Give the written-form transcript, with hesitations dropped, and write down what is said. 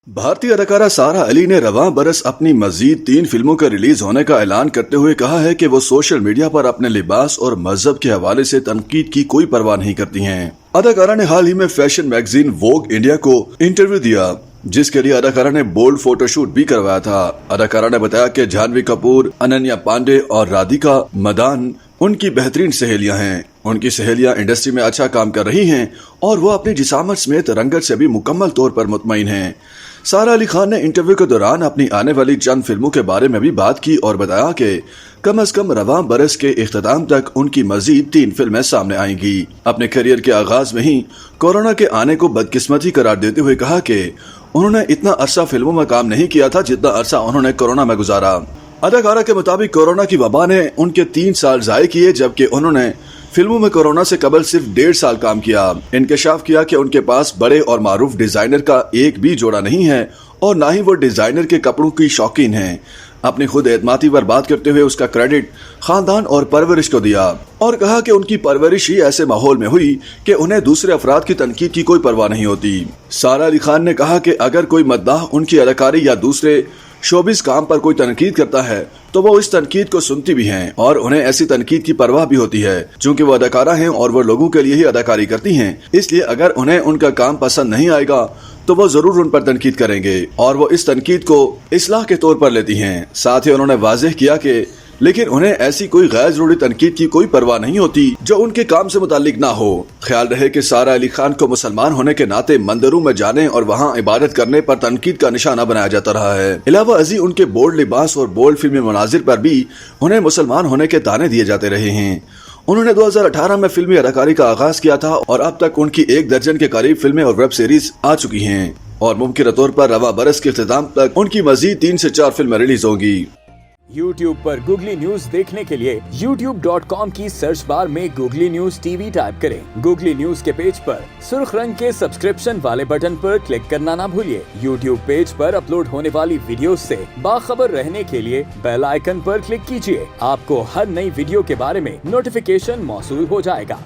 भारतीय अदाकारा सारा अली ने रवां बरस अपनी मजीद 3 फिल्मों के रिलीज होने का ऐलान करते हुए कहा है कि वो सोशल मीडिया पर अपने लिबास और मजहब के हवाले से तनकीद की कोई परवाह नहीं करती हैं। अदाकारा ने हाल ही में फैशन मैगजीन वोग इंडिया को इंटरव्यू दिया, जिसके लिए अदाकारा ने बोल्ड फोटोशूट भी करवाया था। अदाकारा ने बताया कि जानवी कपूर, अनन्या पांडे और राधिका मदान उनकी बेहतरीन सहेलियां हैं। उनकी सहेलियां इंडस्ट्री में अच्छा काम कर रही हैं और वो अपनी जिसामत समेत रंगत से भी मुकम्मल तौर पर मुतमईन हैं। सारा अली खान ने इंटरव्यू के दौरान अपनी आने वाली चंद फिल्मों के बारे में भी बात की और बताया कि कम से कम रवां बरस के इख्तिताम तक उनकी मजीद 3 फिल्में सामने आएंगी। अपने करियर के आगाज में ही कोरोना के आने को बदकिस्मती करार देते हुए कहा कि उन्होंने इतना अरसा फिल्मों में काम नहीं किया था जितना अरसा उन्होंने कोरोना में गुजारा। अदाकारा के मुताबिक कोरोना की वबा ने उनके 3 साल जाये किए, जबकि उन्होंने फिल्मों में कोरोना से कबल सिर्फ 1.5 साल काम किया। इंकशाफ किया कि उनके पास बड़े और मारूफ डिजाइनर का एक भी जोड़ा नहीं है और ना ही वो डिजाइनर के कपड़ों की शौकीन हैं। अपनी खुद एतमादी पर बात करते हुए उसका क्रेडिट खानदान और परवरिश को दिया और कहा कि उनकी परवरिश ही ऐसे माहौल में हुई कि उन्हें दूसरे अफराद की तनकीद की कोई परवाह नहीं होती। सारा अली खान ने कहा कि अगर कोई मद्दाह उनकी अदाकारी या दूसरे शोबिस काम पर कोई तनकीद करता है तो वो इस तनकीद को सुनती भी हैं और उन्हें ऐसी तनकीद की परवाह भी होती है। चूंकि वो अदाकारा हैं और वो लोगों के लिए ही अदाकारी करती हैं, इसलिए अगर उन्हें उनका काम पसंद नहीं आएगा तो वो जरूर उन पर तनकीद करेंगे और वो इस तनकीद को इस्लाह के तौर पर लेती हैं। साथ ही उन्होंने वाज़ेह किया कि लेकिन उन्हें ऐसी कोई गैर जरूरी तनकीद की कोई परवाह नहीं होती जो उनके काम से मुतालिक ना हो। ख्याल रहे कि सारा अली खान को मुसलमान होने के नाते मंदिरों में जाने और वहाँ इबादत करने पर तनकीद का निशाना बनाया जाता रहा है। इलावा अजी उनके बोल्ड लिबास और बोल्ड फिल्मी मनाजिर पर भी उन्हें मुसलमान होने के ताने दिए जाते रहे हैं। उन्होंने 2018 में फिल्मी अदाकारी का आगाज किया था और अब तक उनकी 1 दर्जन के करीब फिल्में और वेब सीरीज आ चुकी हैं और मुमकिन तौर पर रवां बरस के इख्तिताम तक उनकी मजीद 3 से 4 फिल्में रिलीज होंगी। YouTube पर गूगली न्यूज देखने के लिए youtube.com की सर्च बार में गूगली न्यूज टीवी टाइप करें। गूगली न्यूज के पेज पर सुर्ख रंग के सब्सक्रिप्शन वाले बटन पर क्लिक करना ना भूलिए। YouTube पेज पर अपलोड होने वाली वीडियोस से बाखबर रहने के लिए बेल आइकन पर क्लिक कीजिए। आपको हर नई वीडियो के बारे में नोटिफिकेशन मौसूल हो जाएगा।